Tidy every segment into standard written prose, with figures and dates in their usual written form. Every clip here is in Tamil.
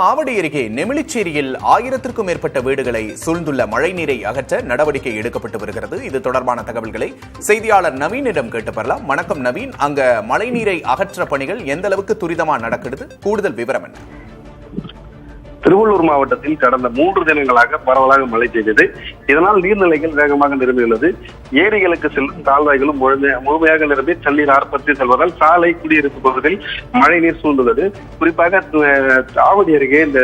ஆவடி அருகே நெமிலிச்சேரியில் 1000க்கும் மேற்பட்ட வீடுகளை சூழ்ந்துள்ள மழைநீரை அகற்ற நடவடிக்கை எடுக்கப்பட்டு வருகிறது. இது தொடர்பான தகவல்களை செய்தியாளர் நவீனிடம் கேட்டு பெறலாம். வணக்கம் நவீன், அங்க மழைநீரை அகற்ற பணிகள் எந்த அளவுக்கு துரிதமா நடக்கிறது? கூடுதல் விவரம் என்ன? திருவள்ளூர் மாவட்டத்தில் கடந்த 3 தினங்களாக பரவலாக மழை பெய்தது. இதனால் நீர்நிலைகள் வேகமாக நிரம்பியுள்ளது. ஏரிகளுக்கு செல்லும் கால்வாய்களும் முழுமையாக நிரம்பி தண்ணீர் ஆர்ப்பரித்து செல்வதால் சாலை குடியிருப்பு பகுதியில் மழை நீர் சூழ்ந்துள்ளது. குறிப்பாக ஆவடி அருகே இந்த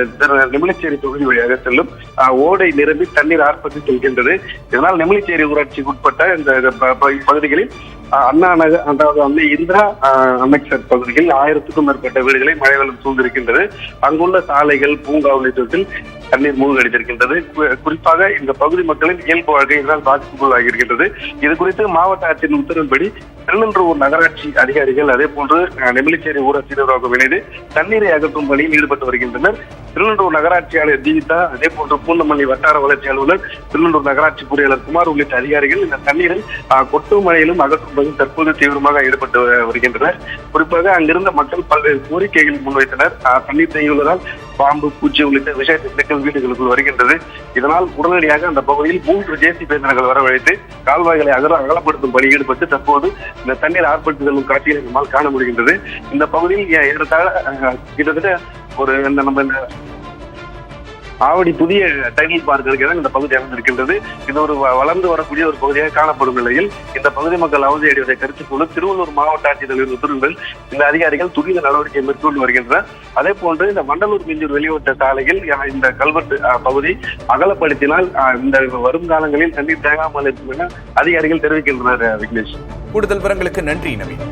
நெமிலிச்சேரி தொகுதி வழியாக செல்லும் ஓடை நிரம்பி தண்ணீர் ஆர்ப்பரித்து செல்கின்றது. இதனால் நெமிலிச்சேரி ஊராட்சிக்கு உட்பட்ட இந்த பகுதிகளில் அண்ணா நகர், அதாவது இந்திரா அமெக்சர் பகுதியில் 1000க்கும் மேற்பட்ட வீடுகளை மழை வெள்ளம் சூழ்ந்திருக்கின்றது. அங்குள்ள சாலைகள், பூங்கா உள்ளிட்டவற்றில் தண்ணீர் மூழ்கடித்திருக்கின்றது. குறிப்பாக இந்த பகுதி மக்களின் இயல்பு வாழ்க்கை இதனால் பாதிப்புக்குள்ளாகி இருக்கின்றது. இது குறித்து மாவட்ட ஆட்சியின் உத்தரவின்படி திருநெல்வேலூர் நகராட்சி அதிகாரிகள் அதே போன்று நெமிலிச்சேரி ஊராட்சி நிர்வாகம் இணைந்து தண்ணீரை அகற்றும் பணியில் ஈடுபட்டு வருகின்றனர். திருநெல்வேலூர் நகராட்சி ஆணையர் ஜீவிதா, அதே போன்று பூந்தமல்லி வட்டார வளர்ச்சி அலுவலர், திருநெல்வேலூர் நகராட்சி பொறியாளர் குமார் உள்ளிட்ட அதிகாரிகள் இந்த தண்ணீரை கொட்டும் மழையிலும் அகற்றும் பணியில் தற்போது தீவிரமாக ஈடுபட்டு வருகின்றனர். குறிப்பாக அங்கிருந்த மக்கள் பல்வேறு கோரிக்கைகளை முன்வைத்தனர். தண்ணீர் தேங்கியுள்ளதால் பாம்பு, பூச்சி உள்ளிட்ட விஷயத்திற்குள் வீடுகளுக்குள் வருகின்றது. இதனால் உடனடியாக அந்த பகுதியில் 3 ஜேசிபி இயந்திரங்கள் வரவழைத்து கால்வாய்களை அகலப்படுத்தும் பணி ஈடுபட்டு தற்போது இந்த தண்ணீர் ஆர்ப்பரித்து செல்லும் காட்சிகளை நம்மால் காண முடிகின்றது. இந்த பகுதியில் கிட்டத்தட்ட நம்ம ஆவடி புதிய டைட்டில் பார்க் இருக்கிறது இந்த பகுதி அமைந்திருக்கின்றது. இது ஒரு வளர்ந்து வரக்கூடிய ஒரு பகுதியாக காணப்படும் நிலையில் இந்த பகுதி மக்கள் அவதி அடைவதை கருத்தில் கொண்டு திருவள்ளூர் மாவட்ட ஆட்சித்தலைவர் உத்தரவுகள் இந்த அதிகாரிகள் துரித நடவடிக்கை மேற்கொண்டு வருகின்றனர். அதே போன்று இந்த மண்டலூர் மிஞ்சூர் வெளிவட்ட சாலையில் இந்த கல்வெட்டு பகுதி அகலப்படுத்தினால் இந்த வரும் காலங்களில் தண்ணீர் தேங்காமல் இருக்கும் என அதிகாரிகள் தெரிவிக்கின்றனர். விக்னேஷ், கூடுதல் விவரங்களுக்கு நன்றி நவீன்.